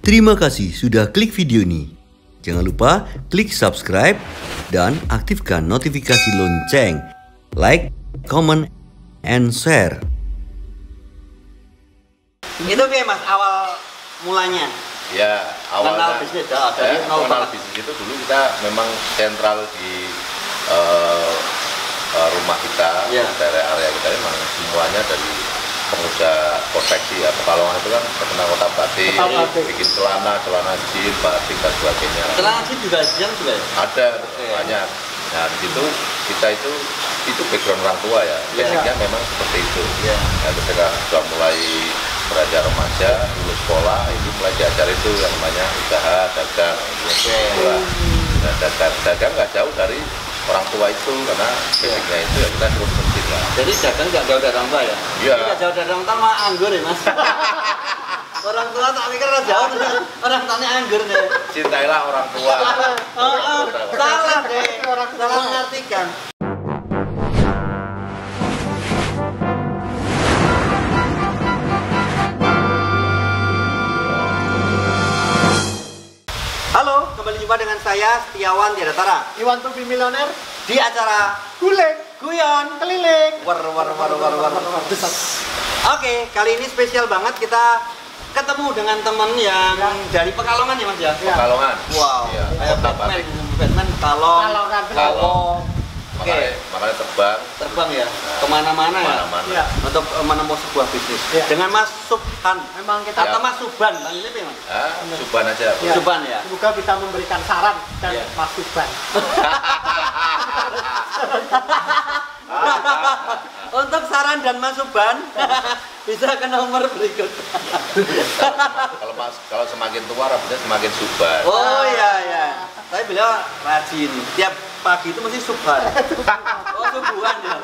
Terima kasih sudah klik video ini. Jangan lupa klik subscribe dan aktifkan notifikasi lonceng. Like, comment, and share. Itu kayak mas awal mulanya. Ya, awalnya bisnis bisnis itu dulu kita memang sentral di rumah kita, ya. daerah area kita memang semuanya dari pengusaha konveksi ya. Pekalongan itu kan terkenal kota batik, bikin celana jeans, batik dan sebagainya. Celana jeans juga ya? Ada, banyak. Nah di situ kita itu background orang tua ya, basicnya memang seperti itu. Nah, ketika sudah mulai beranjak remaja, lulus sekolah, itu mulai diajar itu yang namanya usaha, dagang. Nah, dagang nggak jauh dari orang tua itu, karena basicnya itu ya kita terus mesin lah. Jadi dagang nggak jauh dari orang tua ya? Iya. Nggak jauh dari orang tua mah anggur ya mas. Orang tua tak pikir jauh, orang tuanya anggur deh. Cintailah orang tua. Salah deh, salah mengartikan. Halo, kembali jumpa dengan saya Setiawan Tiadatara. Iwan Tubi Milioner Di acara Guling Guyon Keliling. Oke, kali ini spesial banget, kita ketemu dengan temen yang dari Pekalongan ya mas ya? Pekalongan. Wow, Ya, kayak kota Batman, batik. Batman Kalong. Kalong. Oke. Makanya Terbang ya, kemana-mana ya? Kemana-mana. Ya. Untuk menempuh sebuah bisnis. Ya. Dengan Mas Subhan. Memang kita Atau Mas Subhan, panggilnya apa ya mas? Subhan aja. Ya. Subhan ya? semoga bisa memberikan saran dan Ya. masukan. Untuk saran dan masukan bisa ke nomor berikut. Kalau semakin tua rambutnya semakin subhan. Oh iya ya. Tapi beliau rajin. Tiap pagi itu mesti subhan. Oh subuhan ya.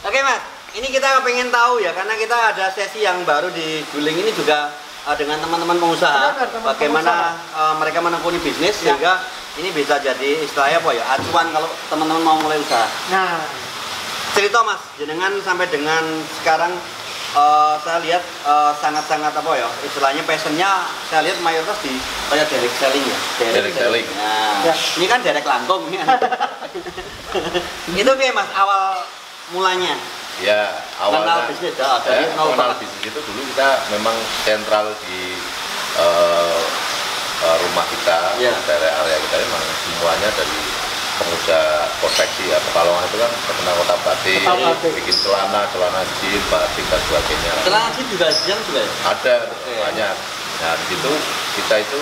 Oke mas, ini kita pengen tahu ya, karena kita ada sesi yang baru di Guling ini juga dengan teman-teman pengusaha. Benar, teman-teman Bagaimana mereka menekuni bisnis Ya. sehingga ini bisa jadi istilahnya apa ya, acuan kalau teman-teman mau mulai usaha. Nah, Cerita mas, jenengan sampai dengan sekarang saya lihat sangat-sangat apa ya, istilahnya passionnya saya lihat mayoritas di kayak direct selling ya. Direct selling. Nah, Ya. ini kan direct langsung ya. Itu kayak mas awal mulanya. Ya, awalnya Bisnis ya, dari nol kenal banget. bisnis itu dulu kita memang sentral di rumah kita, Ya. daerah area kita memang semuanya dari pengusaha konveksi ya. Pekalongan itu kan terkenal kota batik, bikin celana jeans, batik dan sebagainya. Celana jeans juga ya? Ada, banyak. Nah di situ kita itu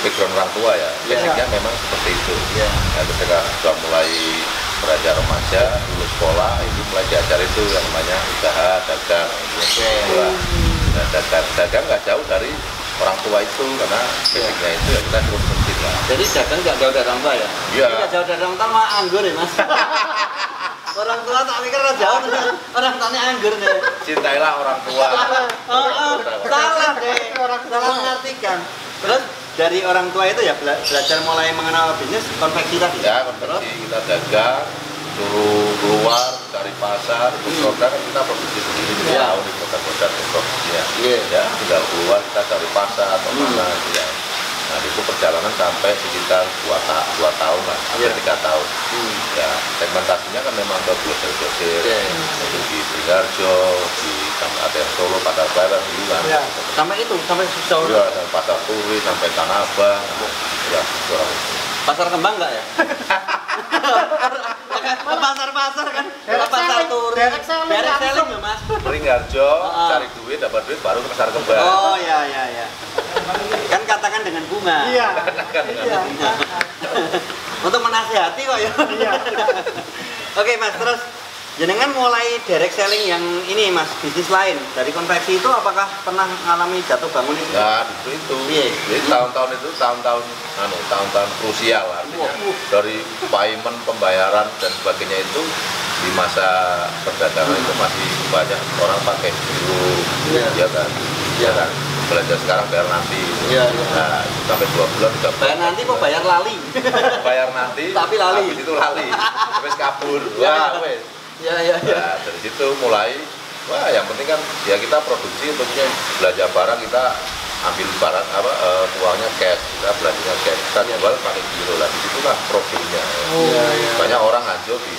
background orang tua ya, basicnya memang seperti itu. Nah, ketika sudah mulai beranjak remaja, lulus sekolah, itu mulai diajar itu yang namanya usaha, dagang. Nah, dagang nggak jauh dari orang tua itu, karena basicnya itu ya kita terus mesin lah. Jadi dagang nggak jauh dari orang tua ya? Iya. Nggak jauh dari orang tua mah anggur ya mas. Orang tua tak pikir jauh, orang tuanya anggur deh. Cintailah orang tua. Salah deh, salah mengartikan. Terus dari orang tua itu ya belajar mulai mengenal bisnis konveksi tadi. Ya, konveksi kita dagang, suruh keluar cari pasar, untuk produk kan kita produksi sendiri, kita tahu nih produk-produk produksinya. Ya, tinggal keluar kita cari pasar atau mana gitu ya. Nah itu perjalanan sampai sekitar 2 tahun lah, hampir 3 tahun. Ya, segmentasinya kan memang ke grosir-grosir, itu di Bringharjo, di ada yang Solo, Pasar Barat dulu kan. Sampai sejauh Iya, sampai Pasar Turi, sampai Tanah Abang. Ya, kurang itu. Pasar Kembang nggak ya? Pasar-pasar kan, pasar Turi, direct selling ya mas. Bringharjo, cari duit, dapat duit, baru ke Pasar Kembang. Oh ya. Kan katakan dengan bunga. iya. Untuk menasihati kok ya. Oke mas, terus jenengan mulai direct selling yang ini mas, bisnis lain dari konveksi itu apakah pernah mengalami jatuh bangun itu? Ya, itu. Jadi tahun-tahun itu tahun-tahun krusial artinya. Dari payment, pembayaran dan sebagainya itu di masa perdagangan itu masih banyak orang pakai giro, ya kan? Ya kan? Belanja sekarang bayar nanti. Nah, sampai 2 bulan juga Bayar nanti kok bayar lali? bayar nanti, Tapi lali. habis itu lali, terus kabur. Wah, wes. Ya. Nah, dari situ mulai, wah yang penting kan ya kita produksi, tentunya belanja barang kita ambil barang uangnya cash, kita belanjanya cash, kita jual pakai giro lah. Disitulah problemnya. Banyak orang hancur di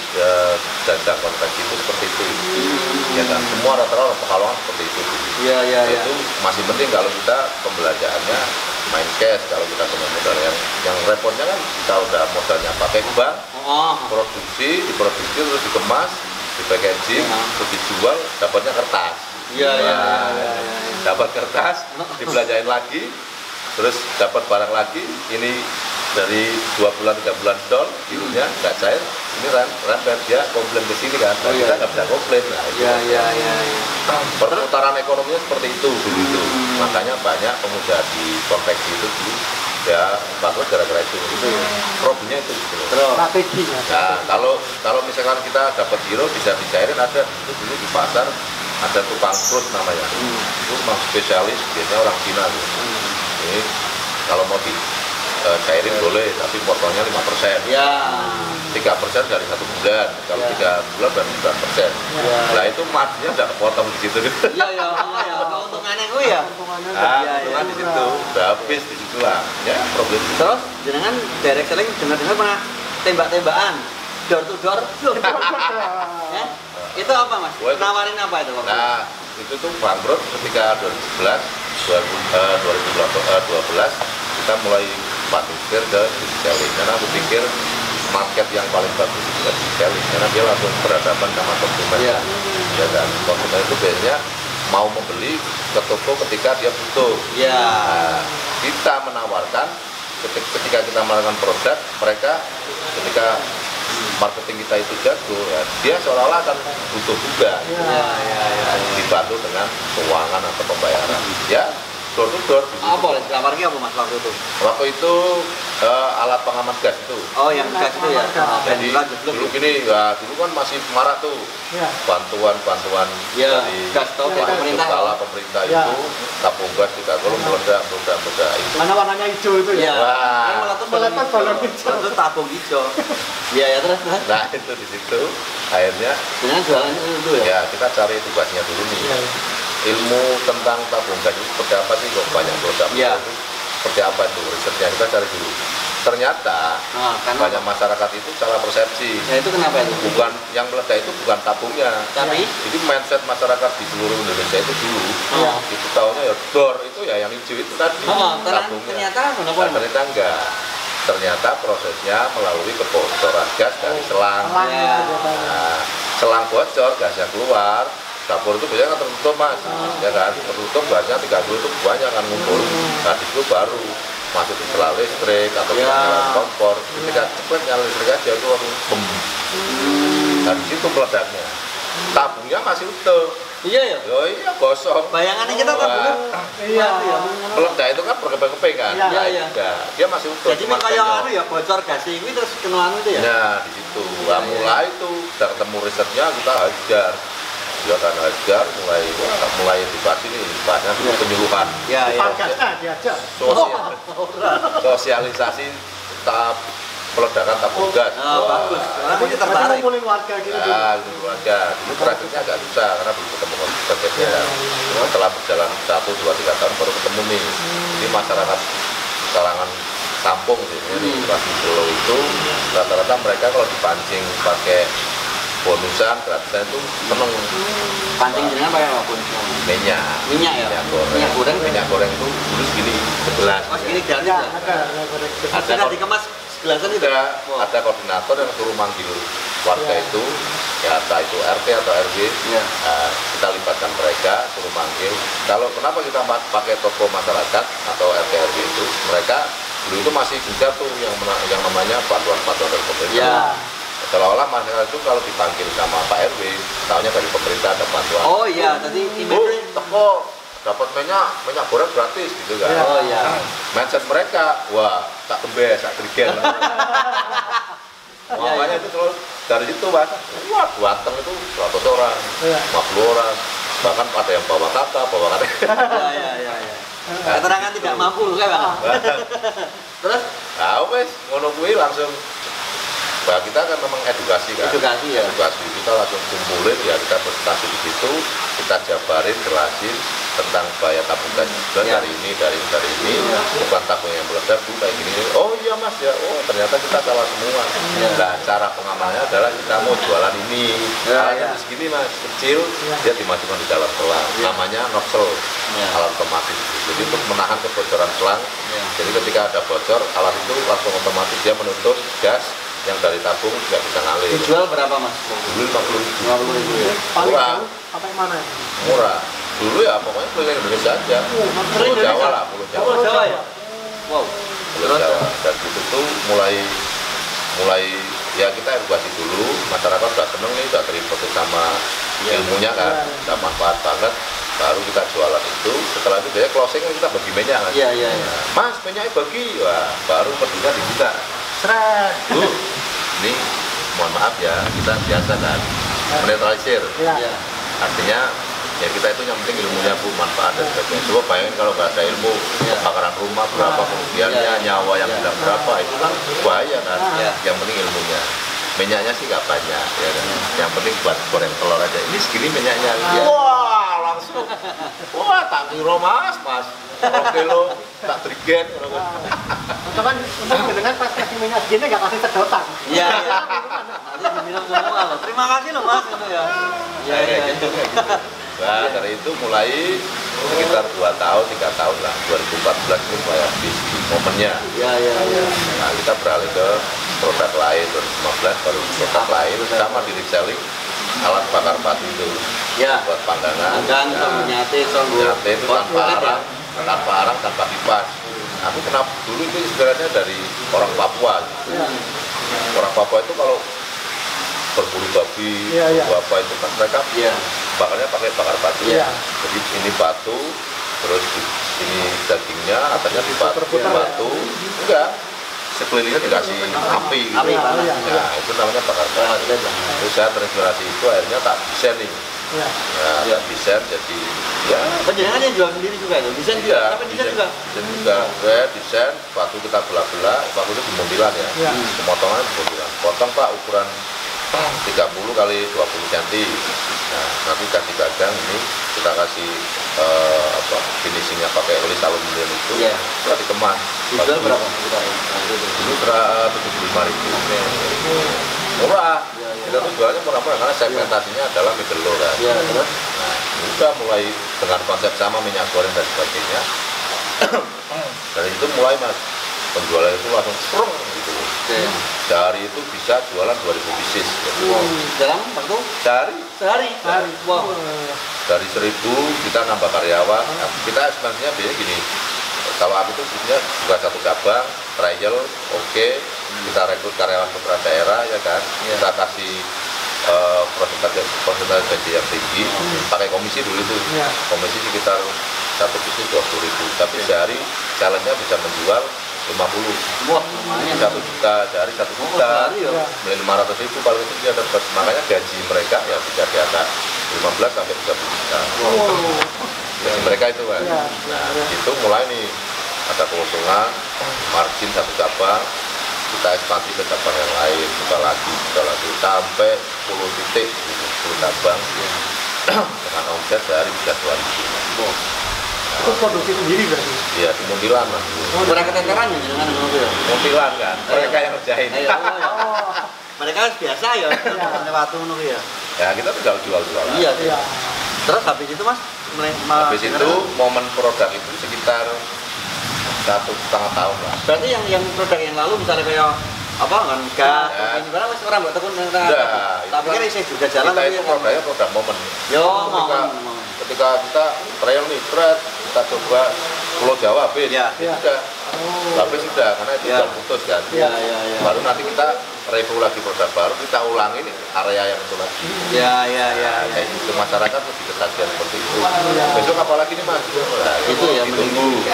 dagang konveksi itu seperti itu. Ya kan, semua rata-rata orang Pekalongan seperti itu. Itu masih penting kalau kita pembelanjaannya main cash. Kalau kita punya modal yang repotnya kan kita udah modalnya pakai bank, diproduksi terus dikemas, di packaging, terus dijual, dapatnya kertas. Dapat kertas, dibelanjain lagi, terus dapat barang lagi. Ini dari 2 bulan 3 bulan dol, gironya nggak cair. Ini rempet, dia komplain ke sini kan, kita nggak bisa komplain. Perputaran ekonominya seperti itu dulu itu. Makanya banyak pemuda di konveksi itu dulu ya bangkrut gara-gara itu. Problemnya itu gitu loh. Strateginya. Nah, kalau misalkan kita dapat giro bisa dicairin, ada itu dulu di pasar ada tukang fruit namanya. Itu memang spesialis, biasanya orang Cina gitu. Ini kalau mau dicairin boleh, tapi potongnya 5%. 3% dari 1 bulan. Kalau 3 bulan berarti 9%. Nah itu marginnya udah kepotong di situ. Keuntungannya gue ya. Keuntungan di situ, udah habis di situ lah. Ya problem. Terus jenengan direct selling dengar-dengar pernah tembak-tembakan, door to door. Ya? Itu apa mas? Nawarin apa itu? Nah itu tuh bangkrut ketika 2011, 2012 kita mulai pikir ke selling, karena aku pikir market yang paling bagus itu selling, karena dia langsung berhadapan sama konsumen. Ya kan, konsumen itu biasanya mau membeli ke toko ketika dia butuh. Nah, kita menawarkan ketika kita menawarkan produk, mereka ketika marketing kita itu jago, ya, dia seolah-olah akan butuh juga. Dibantu dengan keuangan atau pembayaran. Ya, door to door. Apa? Lamarnya apa mas waktu itu? Waktu itu alat pengaman gas itu. Oh, yang gas itu ya. Jadi dulu gini, ya dulu kan masih marak tuh bantuan dari gas tau pemerintah. Kepala pemerintah itu tabung gas juga kalau meledak itu. Mana warnanya hijau itu ya? Meletus balon hijau. Itu tabung hijau. Iya ya terus. Nah itu di situ akhirnya. Sebenarnya jualannya itu ya. Ya kita cari tugasnya dulu nih. Ilmu tentang tabung gas itu seperti apa sih, kok banyak produk itu seperti apa itu, risetnya kita cari dulu. Ternyata banyak masyarakat itu salah persepsi. Ya itu kenapa itu? Bukan yang meledak itu bukan tabungnya, tapi jadi mindset masyarakat di seluruh Indonesia itu dulu itu taunya ya door itu ya yang hijau itu tadi tabungnya. Ternyata enggak. Ternyata prosesnya melalui kebocoran gas dari selang. Nah, selang bocor, gasnya keluar. Dapur itu biasanya kan tertutup mas, ya kan, tertutup gasnya 30 itu banyak kan ngumpul. Nah di situ baru masuk di selang listrik atau nyalain kompor. Ketika cepet nyalain listrik aja itu langsung bem. Nah di situ meledaknya. Tabungnya masih utuh. Iya ya. Oh iya gosong. Bayangannya kita tabungnya. Iya. Meledak itu kan berkeping-keping kan. Iya. Dia masih utuh. Jadi kayak ya bocor gas ini terus kena itu ya. Nah di situ. Nah, mulai itu udah ketemu risetnya kita hajar. Dia akan hajar mulai dibahas ini bahasnya penyuluhan. Sosialisasi peledakan tabung gas. Bagus. Aku tertarik. Ngumpulin warga gitu. Warga. Itu prosesnya agak susah karena belum ketemu konsepnya. Setelah berjalan 1, 2, 3 tahun baru ketemu nih. Jadi masyarakat kalangan kampung sih ini Rasi Solo itu rata-rata mereka kalau dipancing pakai bonusan gratisan itu seneng. Pancing jenengan pakai apa pun? Minyak ya? Minyak goreng itu dulu segini sebelas. Oh segini gratis ya? Ada dikemas sebelasan itu? Ada koordinator yang suruh manggil warga itu, ya entah itu RT atau RW, kita libatkan mereka, suruh manggil. Kalau kenapa kita pakai toko masyarakat atau RT RW itu, mereka dulu itu masih gencar tuh yang namanya bantuan-bantuan dari pemerintah. Seolah-olah masyarakat itu kalau dipanggil sama Pak RW, tahunya dari pemerintah ada bantuan. Oh iya, tadi teko dapat minyak goreng gratis gitu kan. Oh iya. Mindset mereka, wah tak kembes, tak krigen. Makanya itu terus dari situ mas, wah buatan itu 100 orang, 50 orang, bahkan ada yang bawa kakak. Iya. Keterangan tidak mampu kan bang. Terus? Nah wes, ngono kuwi langsung. Nah, kita kan memang edukasi kan. Edukasi kita langsung kumpulin ya, kita presentasi di situ, kita jabarin, jelasin. tentang bahaya tabung gas juga dari ini, bukan tabung yang meledak, Bu, kayak gini. Oh iya Mas ya, oh ternyata kita salah semua. Nah, cara pengamanannya adalah kita mau jualan ini, alatnya segini Mas, kecil, dia dimasukkan di dalam selang, namanya nozzle, alat otomatis. Jadi untuk menahan kebocoran selang, jadi ketika ada bocor, alat itu langsung otomatis dia menutup gas yang dari tabung tidak bisa ngalir. Dijual berapa Mas? Dulu 50.000. 50.000 ya. Murah. Apa yang mana? Murah. Dulu ya pokoknya keliling Indonesia aja. Pulau Jawa lah, Pulau Jawa. Pulau Jawa ya? Wow. Pulau Jawa. Dan itu tuh mulai ya kita edukasi dulu, masyarakat udah seneng nih, udah terima sama ilmunya kan, udah manfaat banget. Baru kita jualan itu, setelah itu dia closing kita bagi minyak kan. Iya. Mas, minyaknya bagi, wah baru perginya di kita. Seret, Bu. Ini mohon maaf ya, kita biasa kan menetralisir. Artinya ya kita itu yang penting ilmunya Bu, manfaat dan sebagainya. Coba bayangin kalau nggak ada ilmu, kebakaran rumah berapa kerugiannya, nyawa yang hilang berapa, itu kan bahaya kan. Yang penting ilmunya. Minyaknya sih nggak banyak, ya kan. Yang penting buat goreng telur aja. Ini segini minyaknya. Wah, langsung. Wah, tak kira Mas. 2 kilo tak trigen. Untuk kan dengan pas kasih minyak segini nggak kasih sedotan. Iya. Nanti diminum semua loh. Terima kasih loh Mas itu ya. Iya. Nah, dari itu mulai sekitar 2 tahun, 3 tahun lah, 2014 itu mulai habis momennya. Iya. Nah, kita beralih ke produk lain, 2015 baru produk lain, sama di reselling alat bakar batu itu. Buat panggangan. Nyate itu tanpa arang, tanpa kipas. Aku kenapa dulu itu sebenarnya dari orang Papua. Gitu. Orang Papua itu kalau berburu babi, apa itu kan mereka bakarnya pakai bakar batu. Jadi ini batu, terus ini dagingnya, atasnya batu, enggak, sekelilingnya dikasih api. Gitu. Nah, itu namanya bakar batu. Terus saya terinspirasi itu, akhirnya tak desain nih. Tak desain jadi penjenengan yang jual sendiri juga itu? Desain juga? Sampai desain juga? Desain juga, desain, batu kita belah-belah, batu itu dimuntilan ya, pemotongannya dimuntilan. Potong Pak ukuran 30 kali 20 cm. Nah, nanti kasih gagang ini kita kasih finishingnya pakai tulis aluminium itu, setelah dikemas. Dijual berapa? Dulu 75.000. Murah. Kita tuh jualnya murah-murah karena segmentasinya adalah middle low kan. Nah, udah mulai dengan konsep sama minyak goreng dan sebagainya. Dari itu mulai Mas, penjualan itu langsung serong gitu. Sehari itu bisa jualan 2.000 pieces. Dalam waktu? Sehari. Wow. Dari 1.000 kita nambah karyawan. Nah, kita sebenarnya biasanya gini. Kalau aku tuh punya juga satu cabang, trial, oke. Kita rekrut karyawan putra daerah ya kan. Kita kasih persentase gaji yang tinggi, pakai komisi dulu itu. Komisi sekitar 1 pieces 20.000. Tapi sehari challenge-nya bisa menjual 50. Wah, lumayan. 1 juta sehari, 1 juta. Mulai 500.000 kalau itu dia dapat. Makanya gaji mereka ya bisa di atas 15 sampai 30 juta. Gaji mereka itu kan. Nah, itu mulai nih ada keuntungan, margin satu cabang, kita ekspansi ke cabang yang lain, buka lagi sampai 10 titik, 10 cabang dengan omset sehari bisa 2.000. Itu produksi sendiri berarti? Iya, di Muntilan Mas. Mereka keteteran ya dengan mobil? Muntilan kan, mereka yang ngerjain. Mereka biasa ya, lewat nunggu ya. Ya kita tinggal jual-jualan. Iya. Terus habis itu Mas? Habis itu momen produk itu sekitar 1,5 tahun lah. Berarti yang produk yang lalu misalnya kayak apa kan gas, ini barang masih orang buat tekun. Tapi kan saya juga jalan. Kita itu produknya produk momen. Ketika kita trial nih, kita coba Pulau Jawa, habis. Sudah. Habis sudah, karena itu sudah putus kan. Baru nanti kita review lagi produk baru, kita ulangi nih area yang itu lagi. Kayak gitu, masyarakat lebih kesajian seperti itu. Besok apa lagi nih Mas? Itu ya ditunggu.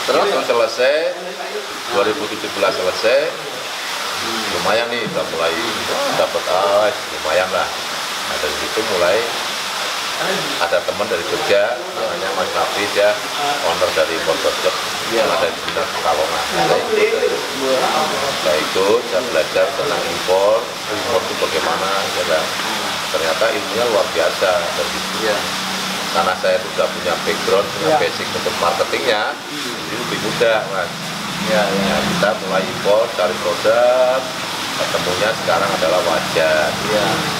Terus itu selesai, 2017 selesai, lumayan nih, udah mulai dapat lumayan lah. Nah dari situ mulai ada teman dari Jogja, namanya Mas Nafi, dia owner dari Motor Club, ada di sini Pekalongan. Saya ikut, saya belajar tentang impor itu bagaimana, ya kan. Ternyata ilmunya luar biasa dari situ. karena saya sudah punya background, punya basic untuk marketingnya, jadi lebih mudah mas. Ya, kita mulai impor, cari produk, ketemunya sekarang adalah wajan,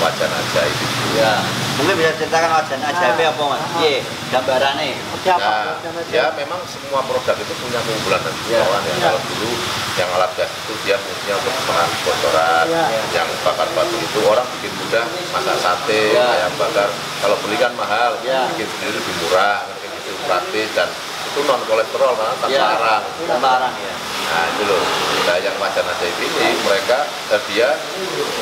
wajan ajaib itu. Ya, mungkin bisa ceritakan wajan ajaib apa mas? Iya, gambarannya. Nah, ya memang semua produk itu punya keunggulan dan kekurangan ya. Kalau dulu yang alat gas itu dia fungsinya untuk menahan kotoran, yang bakar batu itu orang bikin mudah masak sate, ayam bakar. Kalau beli kan mahal, bikin sendiri lebih murah, kayak gitu praktis dan itu non kolesterol karena tanpa arang. Tanpa arang ya. Nah itu loh, nah yang wajan ajaib ini mereka dia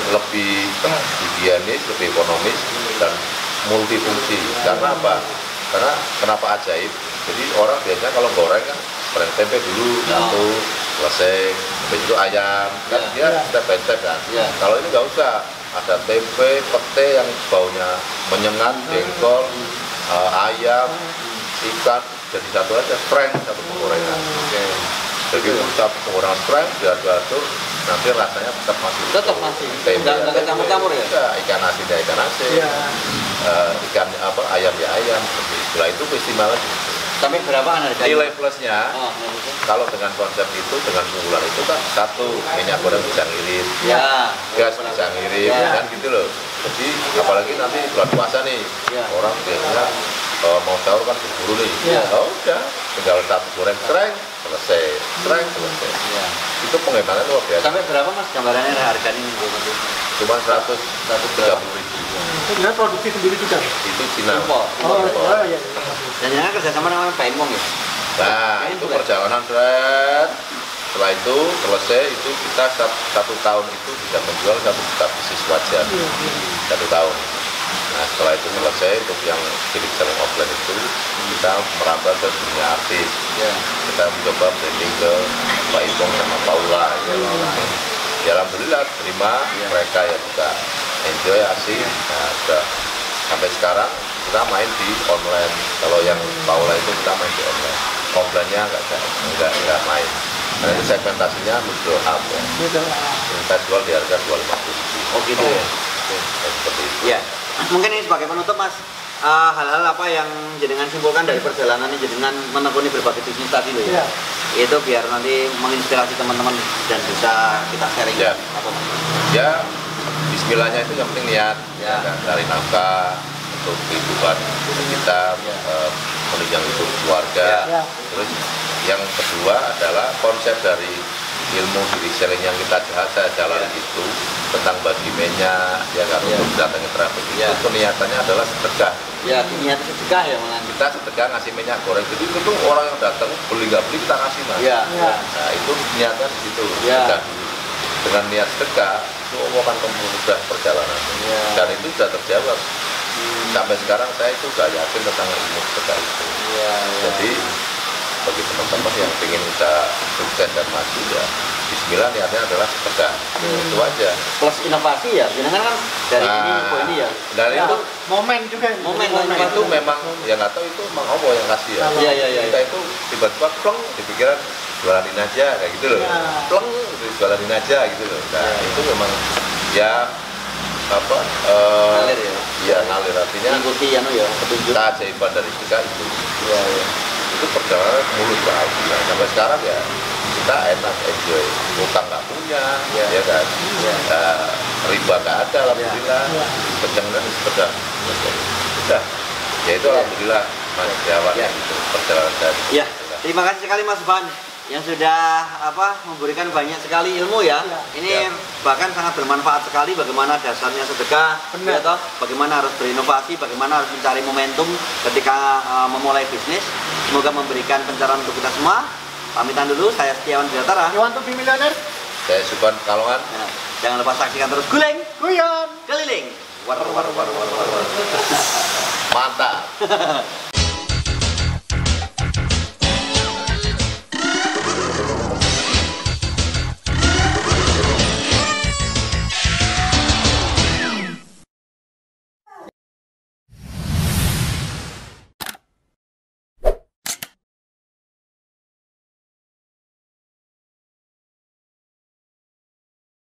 lebih higienis, lebih ekonomis dan multifungsi. Karena apa? Karena kenapa ajaib? Jadi orang biasanya kalau goreng kan goreng tempe dulu, satu, selesai, habis itu ayam, kan dia step by step kan. Kalau ini nggak usah, ada tempe, pete yang baunya menyengat, jengkol, ayam, ikan, jadi satu aja, strength satu penggorengan. Jadi satu penggorengan strength, diaduk-aduk, nanti rasanya tetap masih. Tetap masih. Tempe, nggak campur-campur ya? Ikan asin ya ikan asin. Ikan apa ayam ya ayam setelah itu istimewa Sampai berapa kan harganya? nilai plusnya kalau dengan konsep itu dengan keunggulan itu kan satu minyak goreng bisa ngirit gas bisa ngirit kan gitu loh. Jadi apalagi nanti bulan puasa nih orang biasanya mau sahur kan berburu nih udah tinggal satu goreng selesai itu penghematannya luar biasa. Sampai berapa mas gambarannya harganya ini? Cuma 130.000. Itu dengan produksi sendiri juga? Itu Cina. Oh iya. Dan jangan kerjasama dengan Pak Imong ya? Nah itu perjalanan setelah itu selesai itu kita satu tahun itu bisa menjual 1 juta bisnis wajan 1 tahun. Nah setelah itu selesai untuk yang direct selling offline itu kita merambah ke dunia artis. Kita mencoba branding ke Pak Ipong sama Paula. Ya alhamdulillah terima mereka ya juga enjoy asik. Nah sudah sampai sekarang kita main di online. Kalau yang Paula itu kita main di online. Offline-nya nggak main. Nah itu segmentasinya middle up ya. Kita jual di harga 250.000. Oh gitu ya. Seperti itu. Ya, mungkin ini sebagai penutup mas, hal-hal apa yang jenengan simpulkan dari perjalanan ini jenengan menekuni berbagai bisnis tadi loh ya? Itu biar nanti menginspirasi teman-teman dan bisa kita sharing. Apa mas? Ya, bismillahnya itu yang penting niat, cari nafkah untuk kehidupan kita, menunjang hidup keluarga. Terus yang kedua adalah konsep dari ilmu diri selling yang saya jalan itu tentang bagi minyak ya kan untuk datangnya terapi itu niatannya adalah sedekah. Ya, niat sedekah ya malah. Kita sedekah ngasih minyak goreng, jadi itu tuh orang yang datang beli nggak beli kita kasih mas. Nah itu niatnya di situ. Sedekah dulu. Dengan niat sedekah itu akan mempermudah perjalanan. Dan itu sudah terjawab. Sampai sekarang saya itu udah yakin tentang ilmu sedekah itu. Jadi bagi teman-teman yang ingin usaha sukses dan maju ya bismillah niatnya adalah sedekah. Itu aja. Plus inovasi ya, jenengan kan dari ini ya. Dari itu momen juga. Momen itu memang ya nggak tahu itu memang Allah yang kasih ya. Kita itu tiba-tiba pleng dipikiran jualanin aja kayak gitu loh. Pleng jualanin aja gitu loh. Nah itu memang ya apa ngalir ya. Iya ngalir artinya mengikuti petunjuk keajaiban dari sedekah itu. Itu perjalanan mulus bahagia sampai sekarang ya kita enak enjoy, utang nggak punya ya kan, riba nggak ada alhamdulillah, perjalanan sudah ya itu alhamdulillah Mas Jawa itu perjalanan dari terima kasih sekali Mas Van yang sudah memberikan banyak sekali ilmu ya. Ini bahkan sangat bermanfaat sekali bagaimana dasarnya sedekah, ya toh, bagaimana harus berinovasi, bagaimana harus mencari momentum ketika memulai bisnis. Semoga memberikan pencerahan untuk kita semua. Pamitan dulu, saya Setiawan Bilatara. You want to be millionaire? Saya Subhan Kalongan. Jangan lupa saksikan terus Guleng Guyon Keliling. Mantap.